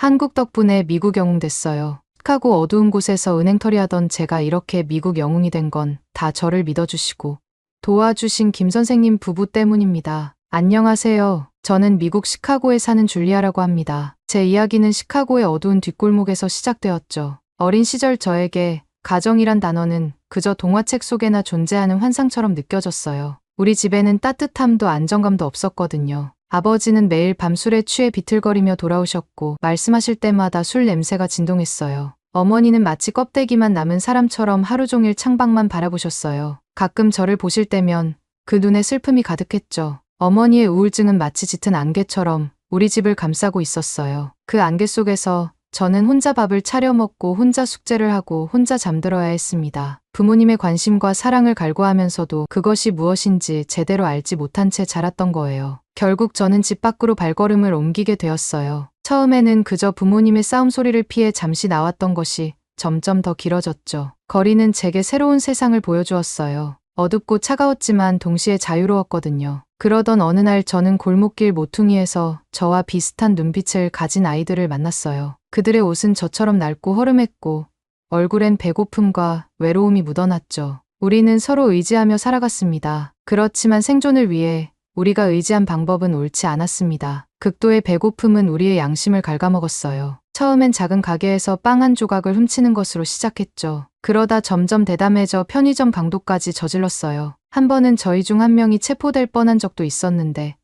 한국 덕분에 미국 영웅 됐어요. 시카고 어두운 곳에서 은행털이 하던 제가 이렇게 미국 영웅이 된 건 다 저를 믿어주시고 도와주신 김 선생님 부부 때문입니다. 안녕하세요. 저는 미국 시카고에 사는 줄리아라고 합니다. 제 이야기는 시카고의 어두운 뒷골목에서 시작되었죠. 어린 시절 저에게 가정이란 단어는 그저 동화책 속에나 존재하는 환상처럼 느껴졌어요. 우리 집에는 따뜻함도 안정감도 없었거든요. 아버지는 매일 밤술에 취해 비틀거리며 돌아오셨고 말씀하실 때마다 술 냄새가 진동했어요. 어머니는 마치 껍데기만 남은 사람처럼 하루 종일 창밖만 바라보셨어요. 가끔 저를 보실 때면 그 눈에 슬픔이 가득했죠. 어머니의 우울증은 마치 짙은 안개처럼 우리 집을 감싸고 있었어요. 그 안개 속에서 저는 혼자 밥을 차려 먹고 혼자 숙제를 하고 혼자 잠들어야 했습니다. 부모님의 관심과 사랑을 갈구하면서도 그것이 무엇인지 제대로 알지 못한 채 자랐던 거예요. 결국 저는 집 밖으로 발걸음을 옮기게 되었어요. 처음에는 그저 부모님의 싸움 소리를 피해 잠시 나왔던 것이 점점 더 길어졌죠. 거리는 제게 새로운 세상을 보여주었어요. 어둡고 차가웠지만 동시에 자유로웠거든요. 그러던 어느 날 저는 골목길 모퉁이에서 저와 비슷한 눈빛을 가진 아이들을 만났어요. 그들의 옷은 저처럼 낡고 허름했고 얼굴엔 배고픔과 외로움이 묻어났죠. 우리는 서로 의지하며 살아갔습니다. 그렇지만 생존을 위해 우리가 의지한 방법은 옳지 않았습니다. 극도의 배고픔은 우리의 양심을 갉아먹었어요. 처음엔 작은 가게에서 빵 한 조각을 훔치는 것으로 시작했죠. 그러다 점점 대담해져 편의점 강도까지 저질렀어요. 한 번은 저희 중 한 명이 체포될 뻔한 적도 있었는데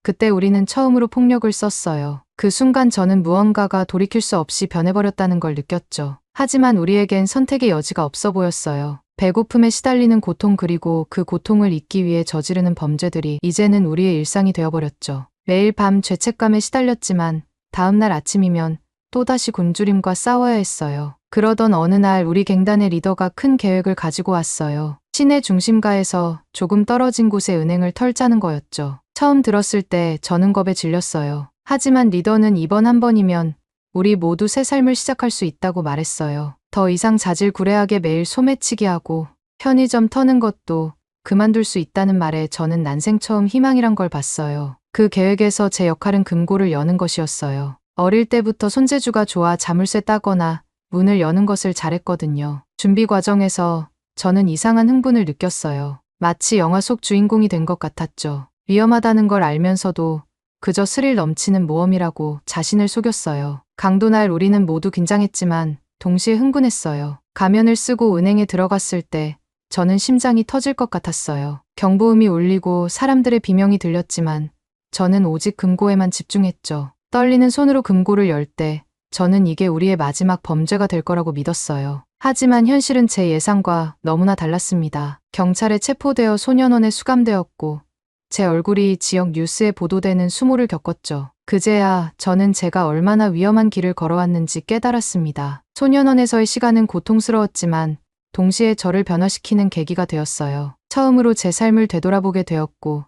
그때 우리는 처음으로 폭력을 썼어요. 그 순간 저는 무언가가 돌이킬 수 없이 변해버렸다는 걸 느꼈죠. 하지만 우리에겐 선택의 여지가 없어 보였어요. 배고픔에 시달리는 고통 그리고 그 고통을 잊기 위해 저지르는 범죄들이 이제는 우리의 일상이 되어버렸죠. 매일 밤 죄책감에 시달렸지만 다음날 아침이면 또다시 굶주림과 싸워야 했어요. 그러던 어느 날 우리 갱단의 리더가 큰 계획을 가지고 왔어요. 시내 중심가에서 조금 떨어진 곳에 은행을 털자는 거였죠. 처음 들었을 때 저는 겁에 질렸어요. 하지만 리더는 이번 한 번이면 우리 모두 새 삶을 시작할 수 있다고 말했어요. 더 이상 자질구레하게 매일 소매치기 하고 편의점 터는 것도 그만둘 수 있다는 말에 저는 난생 처음 희망이란 걸 봤어요. 그 계획에서 제 역할은 금고를 여는 것이었어요. 어릴 때부터 손재주가 좋아 자물쇠 따거나 문을 여는 것을 잘했거든요. 준비 과정에서 저는 이상한 흥분을 느꼈어요. 마치 영화 속 주인공이 된 것 같았죠. 위험하다는 걸 알면서도 그저 스릴 넘치는 모험이라고 자신을 속였어요. 강도날 우리는 모두 긴장했지만 동시에 흥분했어요. 가면을 쓰고 은행에 들어갔을 때 저는 심장이 터질 것 같았어요. 경보음이 울리고 사람들의 비명이 들렸지만 저는 오직 금고에만 집중했죠. 떨리는 손으로 금고를 열 때 저는 이게 우리의 마지막 범죄가 될 거라고 믿었어요. 하지만 현실은 제 예상과 너무나 달랐습니다. 경찰에 체포되어 소년원에 수감되었고 제 얼굴이 지역 뉴스에 보도되는 수모를 겪었죠. 그제야 저는 제가 얼마나 위험한 길을 걸어왔는지 깨달았습니다. 소년원에서의 시간은 고통스러웠지만 동시에 저를 변화시키는 계기가 되었어요. 처음으로 제 삶을 되돌아보게 되었고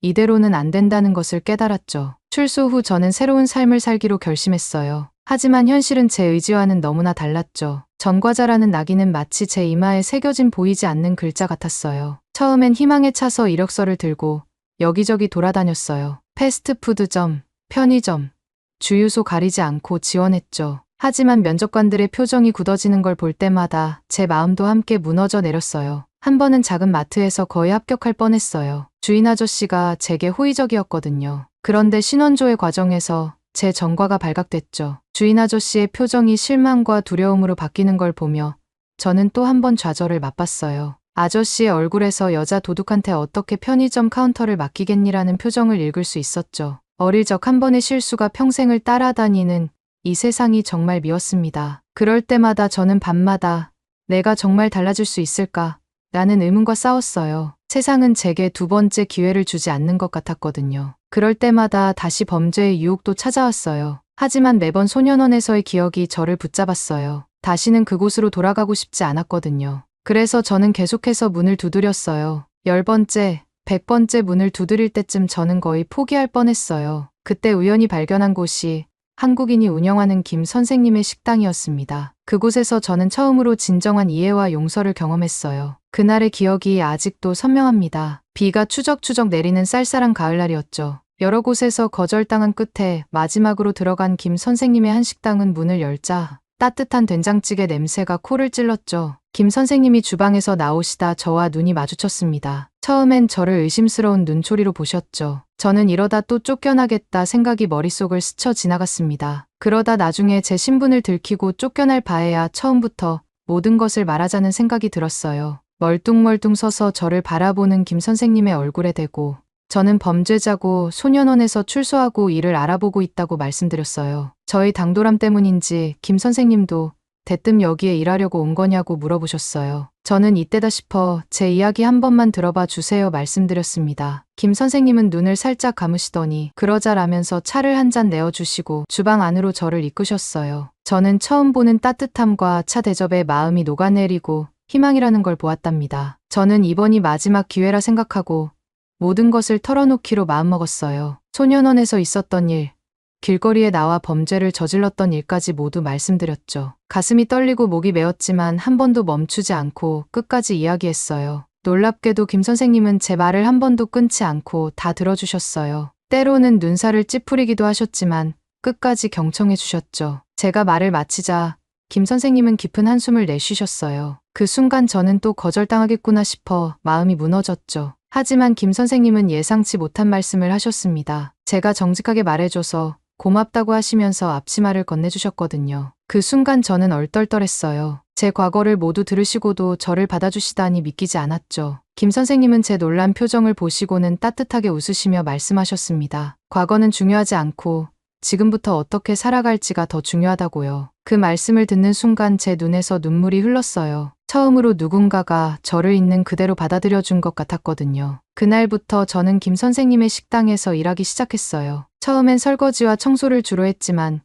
이대로는 안 된다는 것을 깨달았죠. 출소 후 저는 새로운 삶을 살기로 결심했어요. 하지만 현실은 제 의지와는 너무나 달랐죠. 전과자라는 낙인은 마치 제 이마에 새겨진 보이지 않는 글자 같았어요. 처음엔 희망에 차서 이력서를 들고 여기저기 돌아다녔어요. 패스트푸드점, 편의점, 주유소 가리지 않고 지원했죠. 하지만 면접관들의 표정이 굳어지는 걸 볼 때마다 제 마음도 함께 무너져 내렸어요. 한 번은 작은 마트에서 거의 합격할 뻔했어요. 주인 아저씨가 제게 호의적이었거든요. 그런데 신원조회 과정에서 제 전과가 발각됐죠. 주인 아저씨의 표정이 실망과 두려움으로 바뀌는 걸 보며 저는 또 한 번 좌절을 맛봤어요. 아저씨의 얼굴에서 여자 도둑한테 어떻게 편의점 카운터를 맡기겠니라는 표정을 읽을 수 있었죠. 어릴 적 한 번의 실수가 평생을 따라다니는 이 세상이 정말 미웠습니다. 그럴 때마다 저는 밤마다 내가 정말 달라질 수 있을까? 라는 의문과 싸웠어요. 세상은 제게 두 번째 기회를 주지 않는 것 같았거든요. 그럴 때마다 다시 범죄의 유혹도 찾아왔어요. 하지만 매번 소년원에서의 기억이 저를 붙잡았어요. 다시는 그곳으로 돌아가고 싶지 않았거든요. 그래서 저는 계속해서 문을 두드렸어요. 10번째, 100번째 문을 두드릴 때쯤 저는 거의 포기할 뻔했어요. 그때 우연히 발견한 곳이 한국인이 운영하는 김 선생님의 식당이었습니다. 그곳에서 저는 처음으로 진정한 이해와 용서를 경험했어요. 그날의 기억이 아직도 선명합니다. 비가 추적추적 내리는 쌀쌀한 가을날이었죠. 여러 곳에서 거절당한 끝에 마지막으로 들어간 김 선생님의 한식당은 문을 열자 따뜻한 된장찌개 냄새가 코를 찔렀죠. 김 선생님이 주방에서 나오시다 저와 눈이 마주쳤습니다. 처음엔 저를 의심스러운 눈초리로 보셨죠. 저는 이러다 또 쫓겨나겠다 생각이 머릿속을 스쳐 지나갔습니다. 그러다 나중에 제 신분을 들키고 쫓겨날 바에야 처음부터 모든 것을 말하자는 생각이 들었어요. 멀뚱멀뚱 서서 저를 바라보는 김 선생님의 얼굴에 대고 저는 범죄자고 소년원에서 출소하고 일을 알아보고 있다고 말씀드렸어요. 저희 당돌함 때문인지 김 선생님도 대뜸 여기에 일하려고 온 거냐고 물어보셨어요. 저는 이때다 싶어 제 이야기 한 번만 들어봐 주세요 말씀드렸습니다. 김 선생님은 눈을 살짝 감으시더니 그러자라면서 차를 한 잔 내어주시고 주방 안으로 저를 이끄셨어요. 저는 처음 보는 따뜻함과 차 대접에 마음이 녹아내리고 희망이라는 걸 보았답니다. 저는 이번이 마지막 기회라 생각하고 모든 것을 털어놓기로 마음먹었어요. 소년원에서 있었던 일, 길거리에 나와 범죄를 저질렀던 일까지 모두 말씀드렸죠. 가슴이 떨리고 목이 메었지만 한 번도 멈추지 않고 끝까지 이야기했어요. 놀랍게도 김 선생님은 제 말을 한 번도 끊지 않고 다 들어주셨어요. 때로는 눈살을 찌푸리기도 하셨지만 끝까지 경청해 주셨죠. 제가 말을 마치자 김 선생님은 깊은 한숨을 내쉬셨어요. 그 순간 저는 또 거절당하겠구나 싶어 마음이 무너졌죠. 하지만 김 선생님은 예상치 못한 말씀을 하셨습니다. 제가 정직하게 말해줘서 고맙다고 하시면서 앞치마를 건네주셨거든요. 그 순간 저는 얼떨떨했어요. 제 과거를 모두 들으시고도 저를 받아주시다니 믿기지 않았죠. 김 선생님은 제 놀란 표정을 보시고는 따뜻하게 웃으시며 말씀하셨습니다. 과거는 중요하지 않고 지금부터 어떻게 살아갈지가 더 중요하다고요. 그 말씀을 듣는 순간 제 눈에서 눈물이 흘렀어요. 처음으로 누군가가 저를 있는 그대로 받아들여준 것 같았거든요. 그날부터 저는 김 선생님의 식당에서 일하기 시작했어요. 처음엔 설거지와 청소를 주로 했지만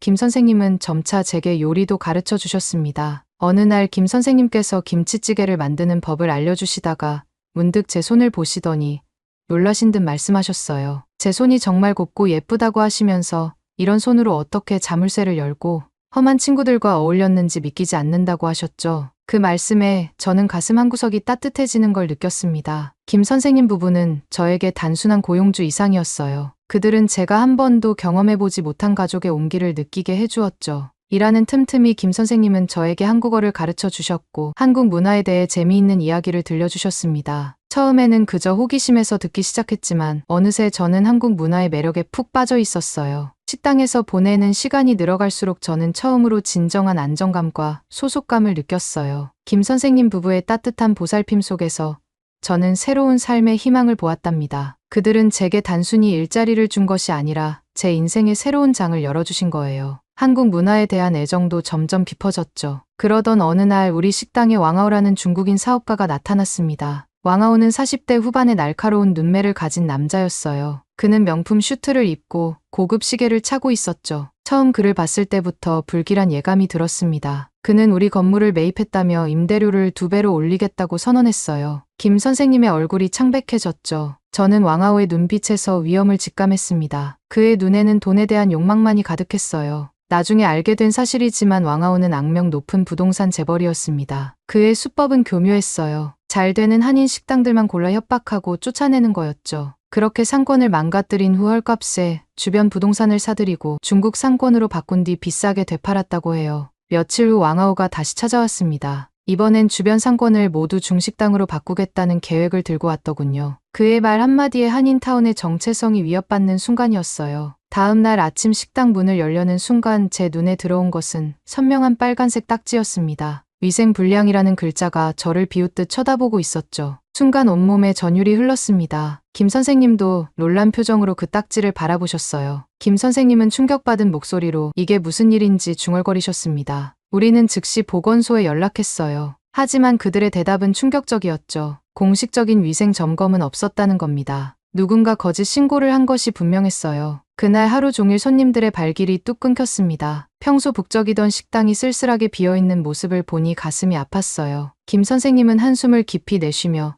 김 선생님은 점차 제게 요리도 가르쳐 주셨습니다. 어느 날 김 선생님께서 김치찌개를 만드는 법을 알려주시다가 문득 제 손을 보시더니 놀라신 듯 말씀하셨어요. 제 손이 정말 곱고 예쁘다고 하시면서 이런 손으로 어떻게 자물쇠를 열고 험한 친구들과 어울렸는지 믿기지 않는다고 하셨죠. 그 말씀에 저는 가슴 한구석이 따뜻해지는 걸 느꼈습니다. 김 선생님 부부는 저에게 단순한 고용주 이상이었어요. 그들은 제가 한 번도 경험해보지 못한 가족의 온기를 느끼게 해주었죠. 일하는 틈틈이 김 선생님은 저에게 한국어를 가르쳐 주셨고 한국 문화에 대해 재미있는 이야기를 들려주셨습니다. 처음에는 그저 호기심에서 듣기 시작했지만 어느새 저는 한국 문화의 매력에 푹 빠져 있었어요. 식당에서 보내는 시간이 늘어갈수록 저는 처음으로 진정한 안정감과 소속감을 느꼈어요. 김 선생님 부부의 따뜻한 보살핌 속에서 저는 새로운 삶의 희망을 보았답니다. 그들은 제게 단순히 일자리를 준 것이 아니라 제 인생의 새로운 장을 열어주신 거예요. 한국 문화에 대한 애정도 점점 깊어졌죠. 그러던 어느 날 우리 식당에 왕아오라는 중국인 사업가가 나타났습니다. 왕아오는 40대 후반의 날카로운 눈매를 가진 남자였어요. 그는 명품 슈트를 입고 고급 시계를 차고 있었죠. 처음 그를 봤을 때부터 불길한 예감이 들었습니다. 그는 우리 건물을 매입했다며 임대료를 2배로 올리겠다고 선언했어요. 김 선생님의 얼굴이 창백해졌죠. 저는 왕아오의 눈빛에서 위험을 직감했습니다. 그의 눈에는 돈에 대한 욕망만이 가득했어요. 나중에 알게 된 사실이지만 왕아오는 악명 높은 부동산 재벌이었습니다. 그의 수법은 교묘했어요. 잘 되는 한인 식당들만 골라 협박하고 쫓아내는 거였죠. 그렇게 상권을 망가뜨린 후 헐값에 주변 부동산을 사들이고 중국 상권으로 바꾼 뒤 비싸게 되팔았다고 해요. 며칠 후 왕아오가 다시 찾아왔습니다. 이번엔 주변 상권을 모두 중식당으로 바꾸겠다는 계획을 들고 왔더군요. 그의 말 한마디에 한인타운의 정체성이 위협받는 순간이었어요. 다음 날 아침 식당 문을 열려는 순간 제 눈에 들어온 것은 선명한 빨간색 딱지였습니다. 위생불량이라는 글자가 저를 비웃듯 쳐다보고 있었죠. 순간 온몸에 전율이 흘렀습니다. 김 선생님도 놀란 표정으로 그 딱지를 바라보셨어요. 김 선생님은 충격받은 목소리로 이게 무슨 일인지 중얼거리셨습니다. 우리는 즉시 보건소에 연락했어요. 하지만 그들의 대답은 충격적이었죠. 공식적인 위생 점검은 없었다는 겁니다. 누군가 거짓 신고를 한 것이 분명했어요. 그날 하루 종일 손님들의 발길이 뚝 끊겼습니다. 평소 북적이던 식당이 쓸쓸하게 비어있는 모습을 보니 가슴이 아팠어요. 김 선생님은 한숨을 깊이 내쉬며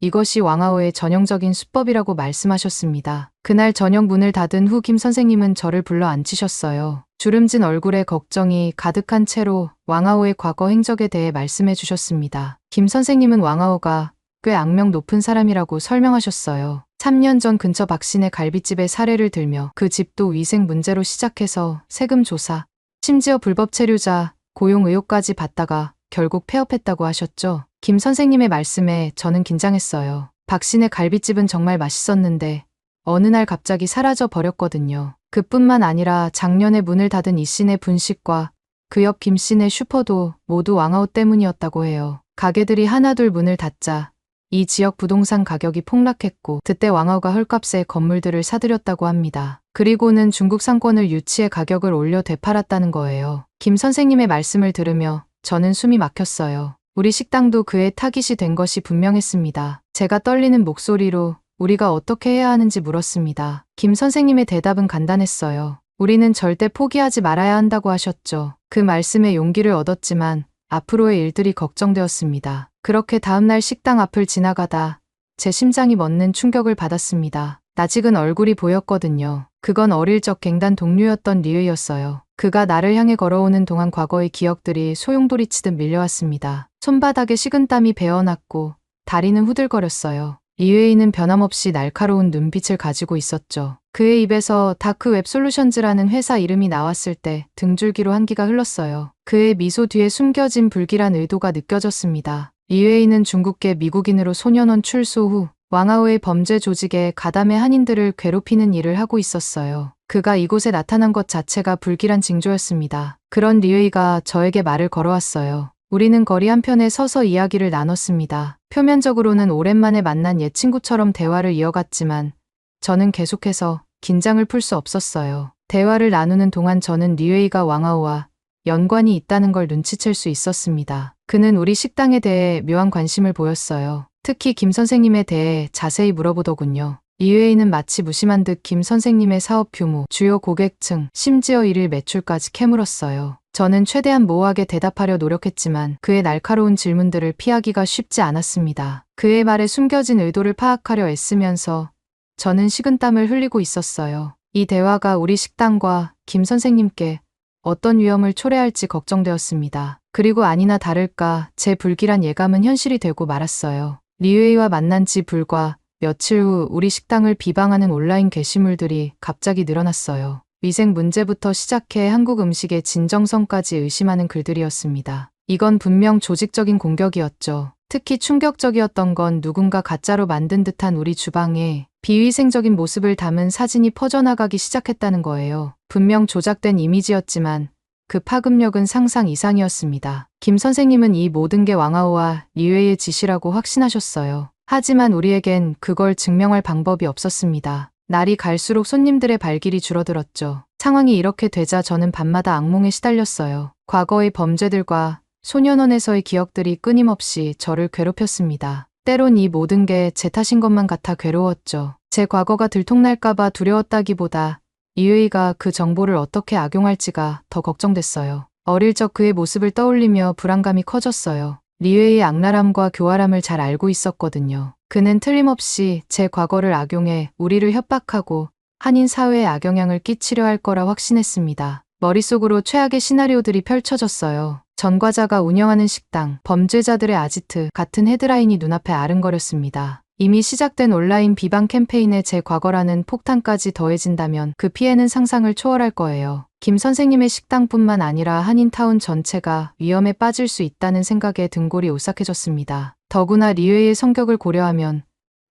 이것이 왕아오의 전형적인 수법이라고 말씀하셨습니다. 그날 저녁 문을 닫은 후 김 선생님은 저를 불러 앉히셨어요. 주름진 얼굴에 걱정이 가득한 채로 왕아오의 과거 행적에 대해 말씀해 주셨습니다. 김 선생님은 왕아오가 꽤 악명 높은 사람이라고 설명하셨어요. 3년 전 근처 박씨네 갈비집의 사례를 들며 그 집도 위생 문제로 시작해서 세금 조사, 심지어 불법 체류자, 고용 의혹까지 받다가 결국 폐업했다고 하셨죠. 김 선생님의 말씀에 저는 긴장했어요. 박씨네 갈비집은 정말 맛있었는데 어느 날 갑자기 사라져 버렸거든요. 그뿐만 아니라 작년에 문을 닫은 이 씨네 분식과 그 옆 김 씨네 슈퍼도 모두 왕아웃 때문이었다고 해요. 가게들이 하나둘 문을 닫자 이 지역 부동산 가격이 폭락했고 그때 왕아웃가 헐값에 건물들을 사들였다고 합니다. 그리고는 중국 상권을 유치해 가격을 올려 되팔았다는 거예요. 김 선생님의 말씀을 들으며 저는 숨이 막혔어요. 우리 식당도 그의 타깃이 된 것이 분명했습니다. 제가 떨리는 목소리로 우리가 어떻게 해야 하는지 물었습니다. 김 선생님의 대답은 간단했어요. 우리는 절대 포기하지 말아야 한다고 하셨죠. 그 말씀에 용기를 얻었지만 앞으로의 일들이 걱정되었습니다. 그렇게 다음날 식당 앞을 지나가다 제 심장이 멎는 충격을 받았습니다. 낯익은 얼굴이 보였거든요. 그건 어릴 적 갱단 동료였던 리우였어요. 그가 나를 향해 걸어오는 동안 과거의 기억들이 소용돌이치듯 밀려왔습니다. 손바닥에 식은땀이 배어났고 다리는 후들거렸어요. 리웨이는 변함없이 날카로운 눈빛을 가지고 있었죠. 그의 입에서 다크 웹솔루션즈라는 회사 이름이 나왔을 때 등줄기로 한기가 흘렀어요. 그의 미소 뒤에 숨겨진 불길한 의도가 느껴졌습니다. 리웨이는 중국계 미국인으로 소년원 출소 후 왕아우의 범죄 조직에 가담해 한인들을 괴롭히는 일을 하고 있었어요. 그가 이곳에 나타난 것 자체가 불길한 징조였습니다. 그런 리웨이가 저에게 말을 걸어왔어요. 우리는 거리 한편에 서서 이야기를 나눴습니다. 표면적으로는 오랜만에 만난 옛 친구처럼 대화를 이어갔지만 저는 계속해서 긴장을 풀 수 없었어요. 대화를 나누는 동안 저는 리웨이가 왕아우와 연관이 있다는 걸 눈치챌 수 있었습니다. 그는 우리 식당에 대해 묘한 관심을 보였어요. 특히 김 선생님에 대해 자세히 물어보더군요. 리웨이는 마치 무심한 듯 김 선생님의 사업 규모, 주요 고객층, 심지어 일일 매출까지 캐물었어요. 저는 최대한 모호하게 대답하려 노력했지만 그의 날카로운 질문들을 피하기가 쉽지 않았습니다. 그의 말에 숨겨진 의도를 파악하려 애쓰면서 저는 식은땀을 흘리고 있었어요. 이 대화가 우리 식당과 김 선생님께 어떤 위험을 초래할지 걱정되었습니다. 그리고 아니나 다를까 제 불길한 예감은 현실이 되고 말았어요. 리웨이와 만난 지 불과 며칠 후 우리 식당을 비방하는 온라인 게시물들이 갑자기 늘어났어요. 위생 문제부터 시작해 한국 음식의 진정성까지 의심하는 글들이었습니다. 이건 분명 조직적인 공격이었죠. 특히 충격적이었던 건 누군가 가짜로 만든 듯한 우리 주방에 비위생적인 모습을 담은 사진이 퍼져나가기 시작했다는 거예요. 분명 조작된 이미지였지만 그 파급력은 상상 이상이었습니다. 김 선생님은 이 모든 게 왕아우와 리웨이의 짓이라고 확신하셨어요. 하지만 우리에겐 그걸 증명할 방법이 없었습니다. 날이 갈수록 손님들의 발길이 줄어들었죠. 상황이 이렇게 되자 저는 밤마다 악몽에 시달렸어요. 과거의 범죄들과 소년원에서의 기억들이 끊임없이 저를 괴롭혔습니다. 때론 이 모든 게 제 탓인 것만 같아 괴로웠죠. 제 과거가 들통날까봐 두려웠다기보다 리웨이가 그 정보를 어떻게 악용할지가 더 걱정됐어요. 어릴 적 그의 모습을 떠올리며 불안감이 커졌어요. 리웨이의 악랄함과 교활함을 잘 알고 있었거든요. 그는 틀림없이 제 과거를 악용해 우리를 협박하고 한인 사회에 악영향을 끼치려 할 거라 확신했습니다. 머릿속으로 최악의 시나리오들이 펼쳐졌어요. 전과자가 운영하는 식당, 범죄자들의 아지트 같은 헤드라인이 눈앞에 아른거렸습니다. 이미 시작된 온라인 비방 캠페인에 제 과거라는 폭탄까지 더해진다면 그 피해는 상상을 초월할 거예요. 김 선생님의 식당뿐만 아니라 한인타운 전체가 위험에 빠질 수 있다는 생각에 등골이 오싹해졌습니다. 더구나 리웨이의 성격을 고려하면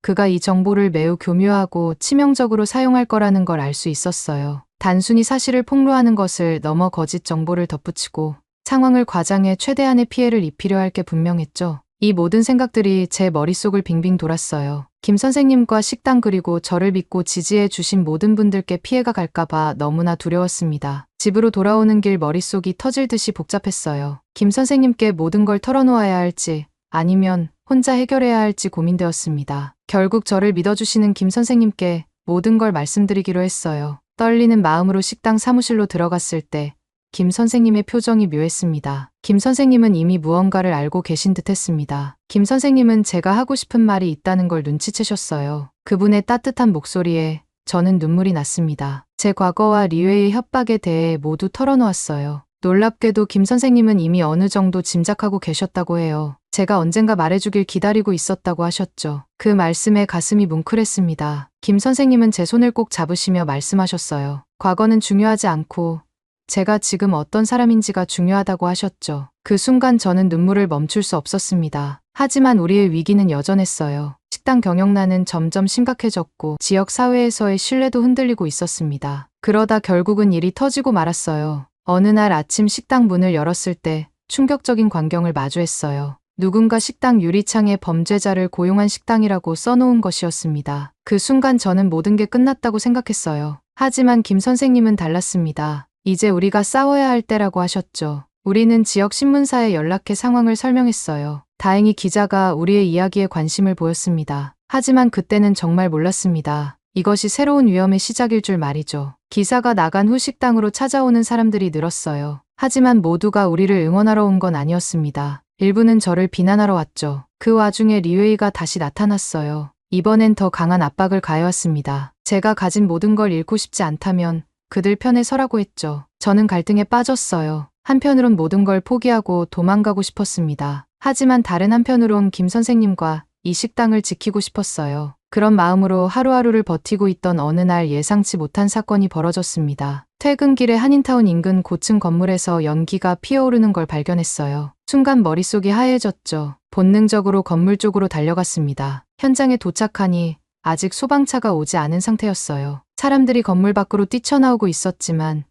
그가 이 정보를 매우 교묘하고 치명적으로 사용할 거라는 걸 알 수 있었어요. 단순히 사실을 폭로하는 것을 넘어 거짓 정보를 덧붙이고 상황을 과장해 최대한의 피해를 입히려 할 게 분명했죠. 이 모든 생각들이 제 머릿속을 빙빙 돌았어요. 김 선생님과 식당 그리고 저를 믿고 지지해 주신 모든 분들께 피해가 갈까봐 너무나 두려웠습니다. 집으로 돌아오는 길 머릿속이 터질 듯이 복잡했어요. 김 선생님께 모든 걸 털어놓아야 할지 아니면 혼자 해결해야 할지 고민되었습니다. 결국 저를 믿어주시는 김 선생님께 모든 걸 말씀드리기로 했어요. 떨리는 마음으로 식당 사무실로 들어갔을 때 김 선생님의 표정이 묘했습니다. 김 선생님은 이미 무언가를 알고 계신 듯 했습니다. 김 선생님은 제가 하고 싶은 말이 있다는 걸 눈치채셨어요. 그분의 따뜻한 목소리에 저는 눈물이 났습니다. 제 과거와 리웨이의 협박에 대해 모두 털어놓았어요. 놀랍게도 김 선생님은 이미 어느 정도 짐작하고 계셨다고 해요. 제가 언젠가 말해주길 기다리고 있었다고 하셨죠. 그 말씀에 가슴이 뭉클했습니다. 김 선생님은 제 손을 꼭 잡으시며 말씀하셨어요. 과거는 중요하지 않고 제가 지금 어떤 사람인지가 중요하다고 하셨죠. 그 순간 저는 눈물을 멈출 수 없었습니다. 하지만 우리의 위기는 여전했어요. 식당 경영난은 점점 심각해졌고 지역 사회에서의 신뢰도 흔들리고 있었습니다. 그러다 결국은 일이 터지고 말았어요. 어느 날 아침 식당 문을 열었을 때 충격적인 광경을 마주했어요. 누군가 식당 유리창에 범죄자를 고용한 식당이라고 써놓은 것이었습니다. 그 순간 저는 모든 게 끝났다고 생각했어요. 하지만 김 선생님은 달랐습니다. 이제 우리가 싸워야 할 때라고 하셨죠. 우리는 지역 신문사에 연락해 상황을 설명했어요. 다행히 기자가 우리의 이야기에 관심을 보였습니다. 하지만 그때는 정말 몰랐습니다. 이것이 새로운 위험의 시작일 줄 말이죠. 기사가 나간 후 식당으로 찾아오는 사람들이 늘었어요. 하지만 모두가 우리를 응원하러 온 건 아니었습니다. 일부는 저를 비난하러 왔죠. 그 와중에 리웨이가 다시 나타났어요. 이번엔 더 강한 압박을 가해왔습니다. 제가 가진 모든 걸 잃고 싶지 않다면 그들 편에 서라고 했죠. 저는 갈등에 빠졌어요. 한편으론 모든 걸 포기하고 도망가고 싶었습니다. 하지만 다른 한편으론 김 선생님과 이 식당을 지키고 싶었어요. 그런 마음으로 하루하루를 버티고 있던 어느 날 예상치 못한 사건이 벌어졌습니다. 퇴근길에 한인타운 인근 고층 건물에서 연기가 피어오르는 걸 발견했어요. 순간 머릿속이 하얘졌죠. 본능적으로 건물 쪽으로 달려갔습니다. 현장에 도착하니 아직 소방차가 오지 않은 상태였어요. 사람들이 건물 밖으로 뛰쳐나오고 있었지만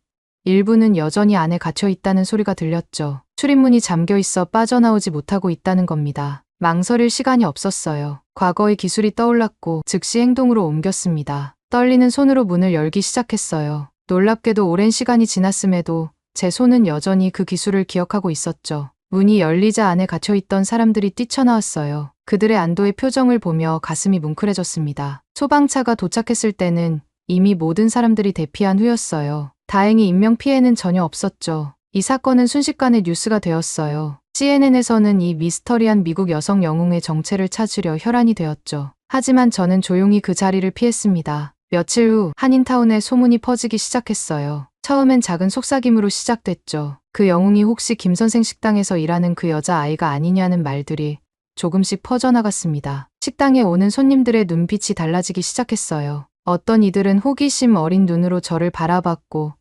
일부는 여전히 안에 갇혀 있다는 소리가 들렸죠. 출입문이 잠겨 있어 빠져나오지 못하고 있다는 겁니다. 망설일 시간이 없었어요. 과거의 기술이 떠올랐고 즉시 행동으로 옮겼습니다. 떨리는 손으로 문을 열기 시작했어요. 놀랍게도 오랜 시간이 지났음에도 제 손은 여전히 그 기술을 기억하고 있었죠. 문이 열리자 안에 갇혀있던 사람들이 뛰쳐나왔어요. 그들의 안도의 표정을 보며 가슴이 뭉클해졌습니다. 소방차가 도착했을 때는 이미 모든 사람들이 대피한 후였어요. 다행히 인명피해는 전혀 없었죠. 이 사건은 순식간에 뉴스가 되었어요. CNN에서는 이 미스터리한 미국 여성 영웅의 정체를 찾으려 혈안이 되었죠. 하지만 저는 조용히 그 자리를 피했습니다. 며칠 후 한인타운에 소문이 퍼지기 시작했어요. 처음엔 작은 속삭임으로 시작됐죠. 그 영웅이 혹시 김 선생 식당에서 일하는 그 여자아이가 아니냐는 말들이 조금씩 퍼져나갔습니다. 식당에 오는 손님들의 눈빛이 달라지기 시작했어요. 어떤 이들은 호기심 어린 눈으로 저를 바라봤고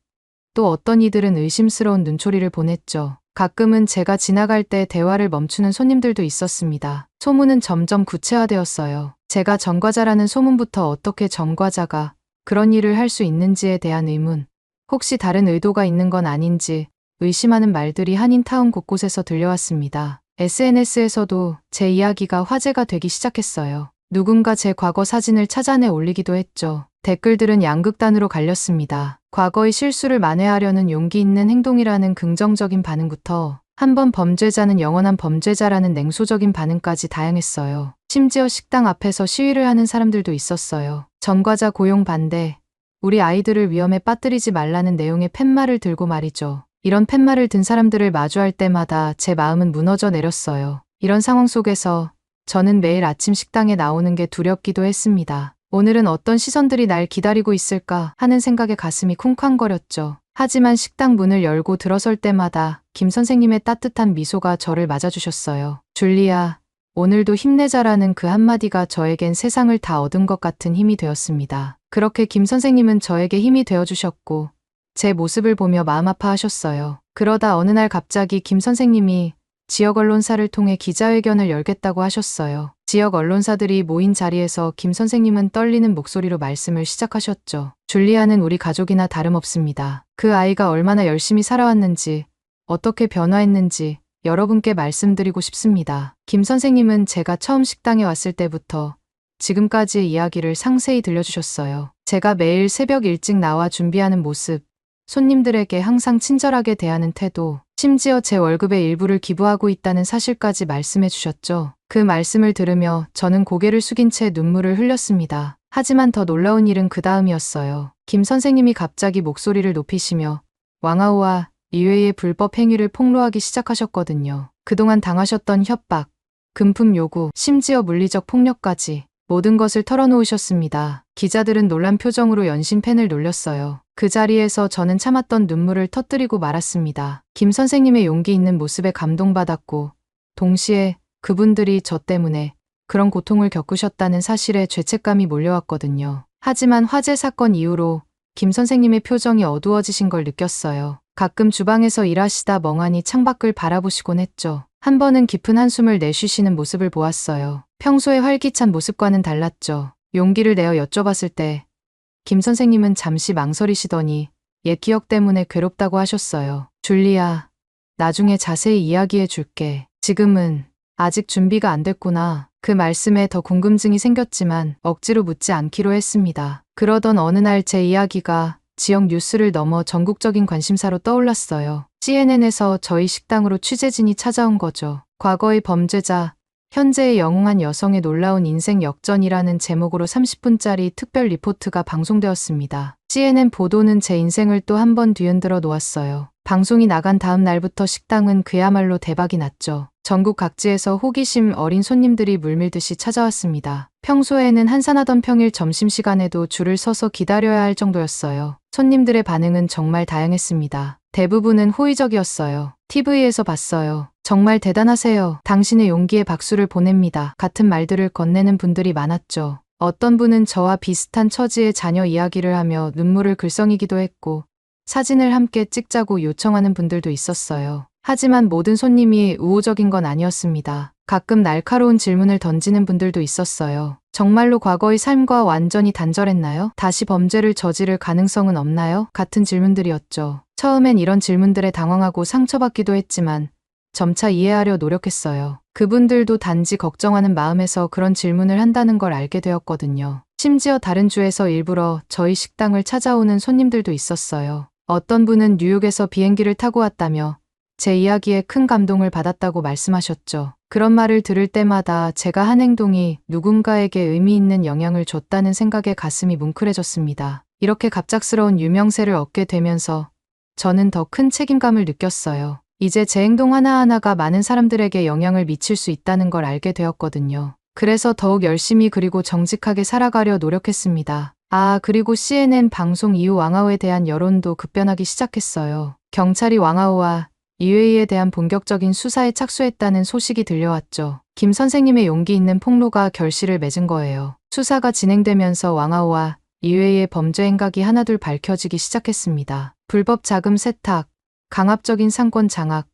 또 어떤 이들은 의심스러운 눈초리를 보냈죠. 가끔은 제가 지나갈 때 대화를 멈추는 손님들도 있었습니다. 소문은 점점 구체화되었어요. 제가 전과자라는 소문부터 어떻게 전과자가 그런 일을 할 수 있는지에 대한 의문, 혹시 다른 의도가 있는 건 아닌지 의심하는 말들이 한인타운 곳곳에서 들려왔습니다. SNS에서도 제 이야기가 화제가 되기 시작했어요. 누군가 제 과거 사진을 찾아내 올리기도 했죠. 댓글들은 양극단으로 갈렸습니다. 과거의 실수를 만회하려는 용기 있는 행동이라는 긍정적인 반응부터 한 번 범죄자는 영원한 범죄자라는 냉소적인 반응까지 다양했어요. 심지어 식당 앞에서 시위를 하는 사람들도 있었어요. 전과자 고용 반대, 우리 아이들을 위험에 빠뜨리지 말라는 내용의 팻말을 들고 말이죠. 이런 팻말을 든 사람들을 마주할 때마다 제 마음은 무너져 내렸어요. 이런 상황 속에서 저는 매일 아침 식당에 나오는 게 두렵기도 했습니다. 오늘은 어떤 시선들이 날 기다리고 있을까 하는 생각에 가슴이 쿵쾅거렸죠. 하지만 식당 문을 열고 들어설 때마다 김 선생님의 따뜻한 미소가 저를 맞아주셨어요. 줄리아, 오늘도 힘내자라는 그 한마디가 저에겐 세상을 다 얻은 것 같은 힘이 되었습니다. 그렇게 김 선생님은 저에게 힘이 되어주셨고 제 모습을 보며 마음 아파하셨어요. 그러다 어느 날 갑자기 김 선생님이 지역 언론사를 통해 기자회견을 열겠다고 하셨어요. 지역 언론사들이 모인 자리에서 김 선생님은 떨리는 목소리로 말씀을 시작하셨죠. 줄리아는 우리 가족이나 다름없습니다. 그 아이가 얼마나 열심히 살아왔는지, 어떻게 변화했는지 여러분께 말씀드리고 싶습니다. 김 선생님은 제가 처음 식당에 왔을 때부터 지금까지의 이야기를 상세히 들려주셨어요. 제가 매일 새벽 일찍 나와 준비하는 모습, 손님들에게 항상 친절하게 대하는 태도, 심지어 제 월급의 일부를 기부하고 있다는 사실까지 말씀해 주셨죠. 그 말씀을 들으며 저는 고개를 숙인 채 눈물을 흘렸습니다. 하지만 더 놀라운 일은 그 다음이었어요. 김 선생님이 갑자기 목소리를 높이시며 왕아오와 리웨이의 불법 행위를 폭로하기 시작하셨거든요. 그동안 당하셨던 협박, 금품 요구, 심지어 물리적 폭력까지 모든 것을 털어놓으셨습니다. 기자들은 놀란 표정으로 연신 펜을 놀렸어요. 그 자리에서 저는 참았던 눈물을 터뜨리고 말았습니다. 김 선생님의 용기 있는 모습에 감동받았고, 동시에 그분들이 저 때문에 그런 고통을 겪으셨다는 사실에 죄책감이 몰려왔거든요. 하지만 화재 사건 이후로 김 선생님의 표정이 어두워지신 걸 느꼈어요. 가끔 주방에서 일하시다 멍하니 창밖을 바라보시곤 했죠. 한 번은 깊은 한숨을 내쉬시는 모습을 보았어요. 평소의 활기찬 모습과는 달랐죠. 용기를 내어 여쭤봤을 때 김 선생님은 잠시 망설이시더니 옛 기억 때문에 괴롭다고 하셨어요. 줄리아, 나중에 자세히 이야기해 줄게. 지금은 아직 준비가 안 됐구나. 그 말씀에 더 궁금증이 생겼지만 억지로 묻지 않기로 했습니다. 그러던 어느 날 제 이야기가 지역 뉴스를 넘어 전국적인 관심사로 떠올랐어요. CNN에서 저희 식당으로 취재진이 찾아온 거죠. 과거의 범죄자, 현재의 영웅한 여성의 놀라운 인생 역전이라는 제목으로 30분짜리 특별 리포트가 방송되었습니다. CNN 보도는 제 인생을 또 한 번 뒤흔들어 놓았어요. 방송이 나간 다음 날부터 식당은 그야말로 대박이 났죠. 전국 각지에서 호기심 어린 손님들이 물밀듯이 찾아왔습니다. 평소에는 한산하던 평일 점심시간에도 줄을 서서 기다려야 할 정도였어요. 손님들의 반응은 정말 다양했습니다. 대부분은 호의적이었어요. TV에서 봤어요. 정말 대단하세요. 당신의 용기에 박수를 보냅니다. 같은 말들을 건네는 분들이 많았죠. 어떤 분은 저와 비슷한 처지의 자녀 이야기를 하며 눈물을 글썽이기도 했고, 사진을 함께 찍자고 요청하는 분들도 있었어요. 하지만 모든 손님이 우호적인 건 아니었습니다. 가끔 날카로운 질문을 던지는 분들도 있었어요. 정말로 과거의 삶과 완전히 단절했나요? 다시 범죄를 저지를 가능성은 없나요? 같은 질문들이었죠. 처음엔 이런 질문들에 당황하고 상처받기도 했지만 점차 이해하려 노력했어요. 그분들도 단지 걱정하는 마음에서 그런 질문을 한다는 걸 알게 되었거든요. 심지어 다른 주에서 일부러 저희 식당을 찾아오는 손님들도 있었어요. 어떤 분은 뉴욕에서 비행기를 타고 왔다며 제 이야기에 큰 감동을 받았다고 말씀하셨죠. 그런 말을 들을 때마다 제가 한 행동이 누군가에게 의미 있는 영향을 줬다는 생각에 가슴이 뭉클해졌습니다. 이렇게 갑작스러운 유명세를 얻게 되면서 저는 더 큰 책임감을 느꼈어요. 이제 제 행동 하나하나가 많은 사람들에게 영향을 미칠 수 있다는 걸 알게 되었거든요. 그래서 더욱 열심히 그리고 정직하게 살아가려 노력했습니다. 그리고 CNN 방송 이후 왕아오에 대한 여론도 급변하기 시작했어요. 경찰이 왕아오와 이웨이에 대한 본격적인 수사에 착수했다는 소식이 들려왔죠. 김 선생님의 용기 있는 폭로가 결실을 맺은 거예요. 수사가 진행되면서 왕아오와 이웨이의 범죄 행각이 하나둘 밝혀지기 시작했습니다. 불법 자금 세탁, 강압적인 상권 장악,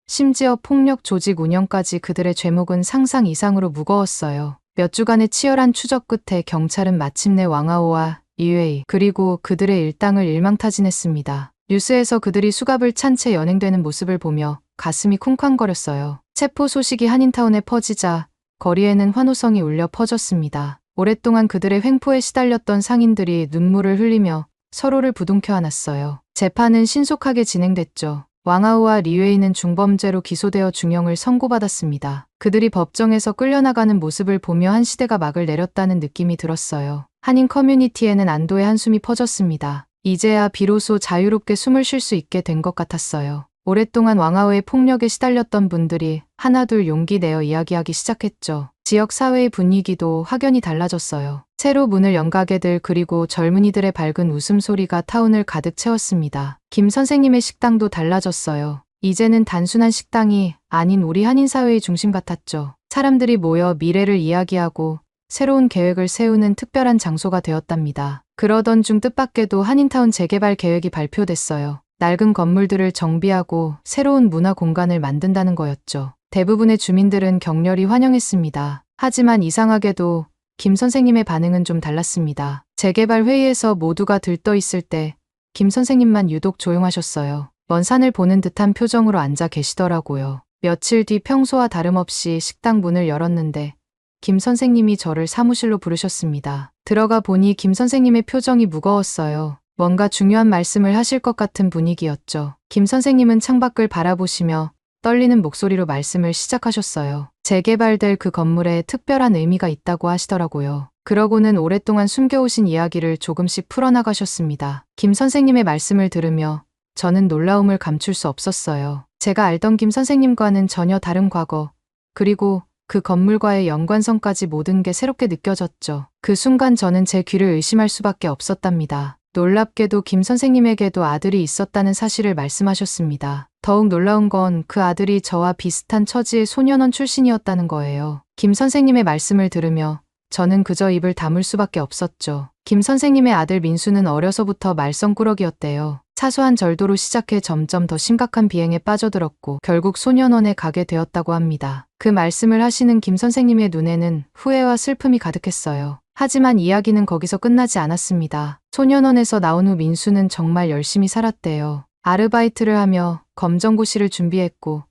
심지어 폭력 조직 운영까지 그들의 죄목은 상상 이상으로 무거웠어요. 몇 주간의 치열한 추적 끝에 경찰은 마침내 왕아오와 이웨이 그리고 그들의 일당을 일망타진했습니다. 뉴스에서 그들이 수갑을 찬 채 연행되는 모습을 보며 가슴이 쿵쾅거렸어요. 체포 소식이 한인타운에 퍼지자 거리에는 환호성이 울려 퍼졌습니다. 오랫동안 그들의 횡포에 시달렸던 상인들이 눈물을 흘리며 서로를 부둥켜 안았어요. 재판은 신속하게 진행됐죠. 왕아오와 리웨이는 중범죄로 기소되어 중형을 선고받았습니다. 그들이 법정에서 끌려나가는 모습을 보며 한 시대가 막을 내렸다는 느낌이 들었어요. 한인 커뮤니티에는 안도의 한숨이 퍼졌습니다. 이제야 비로소 자유롭게 숨을 쉴 수 있게 된 것 같았어요. 오랫동안 왕아오의 폭력에 시달렸던 분들이 하나둘 용기 내어 이야기하기 시작했죠. 지역 사회의 분위기도 확연히 달라졌어요. 새로 문을 연 가게들 그리고 젊은이들의 밝은 웃음소리가 타운을 가득 채웠습니다. 김 선생님의 식당도 달라졌어요. 이제는 단순한 식당이 아닌 우리 한인 사회의 중심 같았죠. 사람들이 모여 미래를 이야기하고 새로운 계획을 세우는 특별한 장소가 되었답니다. 그러던 중 뜻밖에도 한인타운 재개발 계획이 발표됐어요. 낡은 건물들을 정비하고 새로운 문화 공간을 만든다는 거였죠. 대부분의 주민들은 격렬히 환영했습니다. 하지만 이상하게도 김 선생님의 반응은 좀 달랐습니다. 재개발 회의에서 모두가 들떠 있을 때 김 선생님만 유독 조용하셨어요. 먼 산을 보는 듯한 표정으로 앉아 계시더라고요. 며칠 뒤 평소와 다름없이 식당 문을 열었는데 김 선생님이 저를 사무실로 부르셨습니다. 들어가 보니 김 선생님의 표정이 무거웠어요. 뭔가 중요한 말씀을 하실 것 같은 분위기였죠. 김 선생님은 창밖을 바라보시며 떨리는 목소리로 말씀을 시작하셨어요. 재개발될 그 건물에 특별한 의미가 있다고 하시더라고요. 그러고는 오랫동안 숨겨오신 이야기를 조금씩 풀어나가셨습니다. 김 선생님의 말씀을 들으며 저는 놀라움을 감출 수 없었어요. 제가 알던 김 선생님과는 전혀 다른 과거, 그리고 그 건물과의 연관성까지 모든 게 새롭게 느껴졌죠. 그 순간 저는 제 귀를 의심할 수밖에 없었답니다. 놀랍게도 김 선생님에게도 아들이 있었다는 사실을 말씀하셨습니다. 더욱 놀라운 건 그 아들이 저와 비슷한 처지의 소년원 출신이었다는 거예요. 김 선생님의 말씀을 들으며 저는 그저 입을 다물 수밖에 없었죠. 김 선생님의 아들 민수는 어려서부터 말썽꾸러기였대요. 사소한 절도로 시작해 점점 더 심각한 비행에 빠져들었고 결국 소년원에 가게 되었다고 합니다. 그 말씀을 하시는 김 선생님의 눈에는 후회와 슬픔이 가득했어요. 하지만 이야기는 거기서 끝나지 않았습니다. 소년원에서 나온 후 민수는 정말 열심히 살았대요. 아르바이트를 하며 검정고시를 준비했고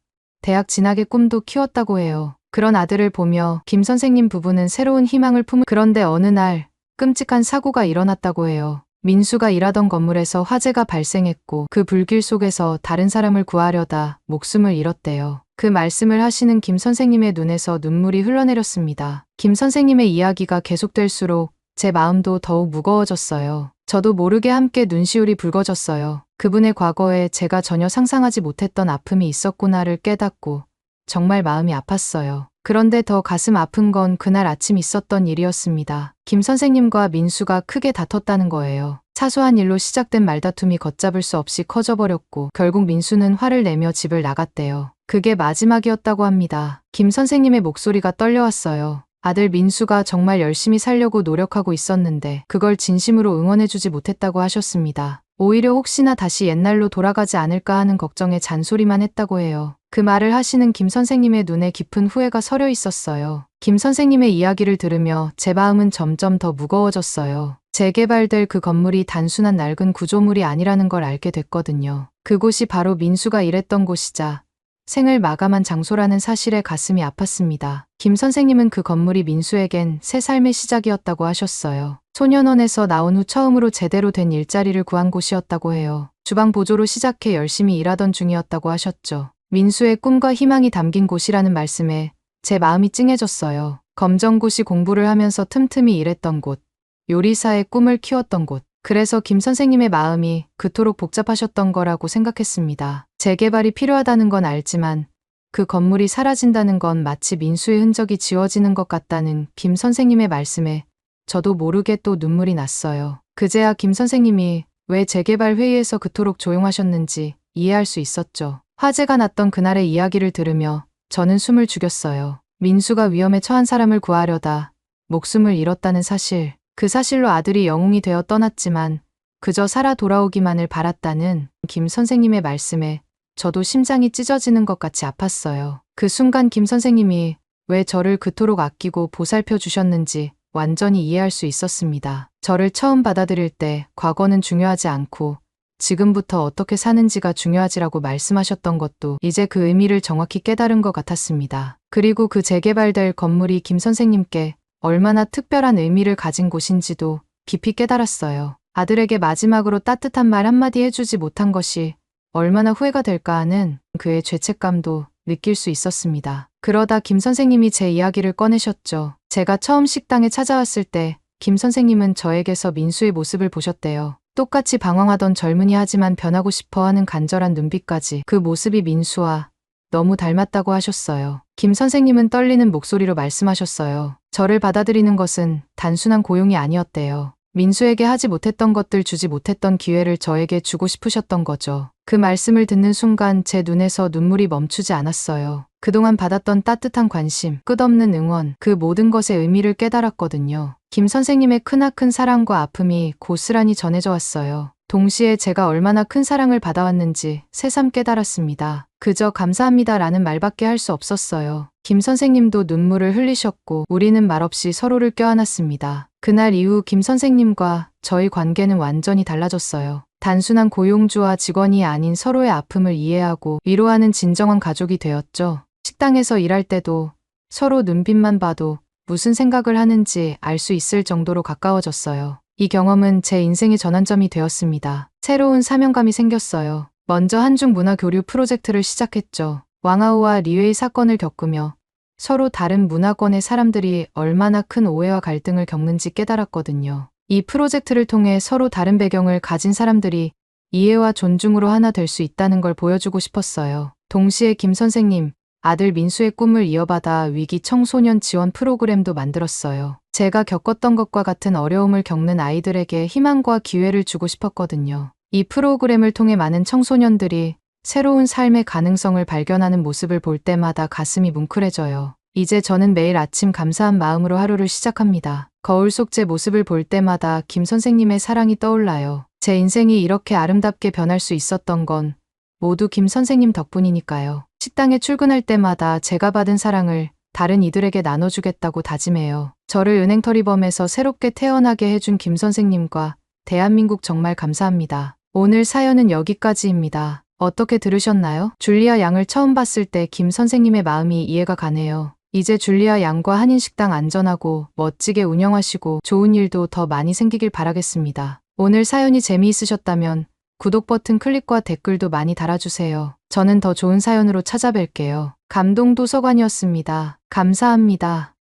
대학 진학의 꿈도 키웠다고 해요. 그런 아들을 보며 김 선생님 부부는 새로운 희망을 그런데 어느 날 끔찍한 사고가 일어났다고 해요. 민수가 일하던 건물에서 화재가 발생했고 그 불길 속에서 다른 사람을 구하려다 목숨을 잃었대요. 그 말씀을 하시는 김 선생님의 눈에서 눈물이 흘러내렸습니다. 김 선생님의 이야기가 계속될수록 제 마음도 더욱 무거워졌어요. 저도 모르게 함께 눈시울이 붉어졌어요. 그분의 과거에 제가 전혀 상상하지 못했던 아픔이 있었구나를 깨닫고 정말 마음이 아팠어요. 그런데 더 가슴 아픈 건 그날 아침 있었던 일이었습니다. 김 선생님과 민수가 크게 다퉜다는 거예요. 사소한 일로 시작된 말다툼이 걷잡을 수 없이 커져버렸고 결국 민수는 화를 내며 집을 나갔대요. 그게 마지막이었다고 합니다. 김 선생님의 목소리가 떨려왔어요. 아들 민수가 정말 열심히 살려고 노력하고 있었는데 그걸 진심으로 응원해주지 못했다고 하셨습니다. 오히려 혹시나 다시 옛날로 돌아가지 않을까 하는 걱정에 잔소리만 했다고 해요. 그 말을 하시는 김 선생님의 눈에 깊은 후회가 서려 있었어요. 김 선생님의 이야기를 들으며 제 마음은 점점 더 무거워졌어요. 재개발될 그 건물이 단순한 낡은 구조물이 아니라는 걸 알게 됐거든요. 그곳이 바로 민수가 일했던 곳이자 생을 마감한 장소라는 사실에 가슴이 아팠습니다. 김 선생님은 그 건물이 민수에겐 새 삶의 시작이었다고 하셨어요. 소년원에서 나온 후 처음으로 제대로 된 일자리를 구한 곳이었다고 해요. 주방 보조로 시작해 열심히 일하던 중이었다고 하셨죠. 민수의 꿈과 희망이 담긴 곳이라는 말씀에 제 마음이 찡해졌어요. 검정고시 공부를 하면서 틈틈이 일했던 곳, 요리사의 꿈을 키웠던 곳. 그래서 김 선생님의 마음이 그토록 복잡하셨던 거라고 생각했습니다. 재개발이 필요하다는 건 알지만 그 건물이 사라진다는 건 마치 민수의 흔적이 지워지는 것 같다는 김 선생님의 말씀에 저도 모르게 또 눈물이 났어요. 그제야 김 선생님이 왜 재개발 회의에서 그토록 조용하셨는지 이해할 수 있었죠. 화재가 났던 그날의 이야기를 들으며 저는 숨을 죽였어요. 민수가 위험에 처한 사람을 구하려다 목숨을 잃었다는 사실, 그 사실로 아들이 영웅이 되어 떠났지만 그저 살아 돌아오기만을 바랐다는 김 선생님의 말씀에 저도 심장이 찢어지는 것 같이 아팠어요. 그 순간 김 선생님이 왜 저를 그토록 아끼고 보살펴 주셨는지 완전히 이해할 수 있었습니다. 저를 처음 받아들일 때 과거는 중요하지 않고 지금부터 어떻게 사는지가 중요하지라고 말씀하셨던 것도 이제 그 의미를 정확히 깨달은 것 같았습니다. 그리고 그 재개발될 건물이 김 선생님께 얼마나 특별한 의미를 가진 곳인지도 깊이 깨달았어요. 아들에게 마지막으로 따뜻한 말 한마디 해주지 못한 것이 얼마나 후회가 될까 하는 그의 죄책감도 느낄 수 있었습니다. 그러다 김 선생님이 제 이야기를 꺼내셨죠. 제가 처음 식당에 찾아왔을 때 김 선생님은 저에게서 민수의 모습을 보셨대요. 똑같이 방황하던 젊은이 하지만 변하고 싶어 하는 간절한 눈빛까지 그 모습이 민수와 너무 닮았다고 하셨어요. 김 선생님은 떨리는 목소리로 말씀하셨어요. 저를 받아들이는 것은 단순한 고용이 아니었대요. 민수에게 하지 못했던 것들, 주지 못했던 기회를 저에게 주고 싶으셨던 거죠. 그 말씀을 듣는 순간 제 눈에서 눈물이 멈추지 않았어요. 그동안 받았던 따뜻한 관심, 끝없는 응원, 그 모든 것의 의미를 깨달았거든요. 김 선생님의 크나큰 사랑과 아픔이 고스란히 전해져 왔어요. 동시에 제가 얼마나 큰 사랑을 받아왔는지 새삼 깨달았습니다. 그저 감사합니다라는 말밖에 할 수 없었어요. 김 선생님도 눈물을 흘리셨고 우리는 말없이 서로를 껴안았습니다. 그날 이후 김 선생님과 저희 관계는 완전히 달라졌어요. 단순한 고용주와 직원이 아닌 서로의 아픔을 이해하고 위로하는 진정한 가족이 되었죠. 식당에서 일할 때도 서로 눈빛만 봐도 무슨 생각을 하는지 알 수 있을 정도로 가까워졌어요. 이 경험은 제 인생의 전환점이 되었습니다. 새로운 사명감이 생겼어요. 먼저 한중 문화 교류 프로젝트를 시작했죠. 왕아우와 리웨이 사건을 겪으며 서로 다른 문화권의 사람들이 얼마나 큰 오해와 갈등을 겪는지 깨달았거든요. 이 프로젝트를 통해 서로 다른 배경을 가진 사람들이 이해와 존중으로 하나 될 수 있다는 걸 보여주고 싶었어요. 동시에 김 선생님, 아들 민수의 꿈을 이어받아 위기 청소년 지원 프로그램도 만들었어요. 제가 겪었던 것과 같은 어려움을 겪는 아이들에게 희망과 기회를 주고 싶었거든요. 이 프로그램을 통해 많은 청소년들이 새로운 삶의 가능성을 발견하는 모습을 볼 때마다 가슴이 뭉클해져요. 이제 저는 매일 아침 감사한 마음으로 하루를 시작합니다. 거울 속 제 모습을 볼 때마다 김 선생님의 사랑이 떠올라요. 제 인생이 이렇게 아름답게 변할 수 있었던 건 모두 김 선생님 덕분이니까요. 식당에 출근할 때마다 제가 받은 사랑을 다른 이들에게 나눠주겠다고 다짐해요. 저를 은행털이범에서 새롭게 태어나게 해준 김 선생님과 대한민국 정말 감사합니다. 오늘 사연은 여기까지입니다. 어떻게 들으셨나요? 줄리아 양을 처음 봤을 때 김 선생님의 마음이 이해가 가네요. 이제 줄리아 양과 한인식당 안전하고 멋지게 운영하시고 좋은 일도 더 많이 생기길 바라겠습니다. 오늘 사연이 재미있으셨다면 구독 버튼 클릭과 댓글도 많이 달아주세요. 저는 더 좋은 사연으로 찾아뵐게요. 감동도서관이었습니다. 감사합니다.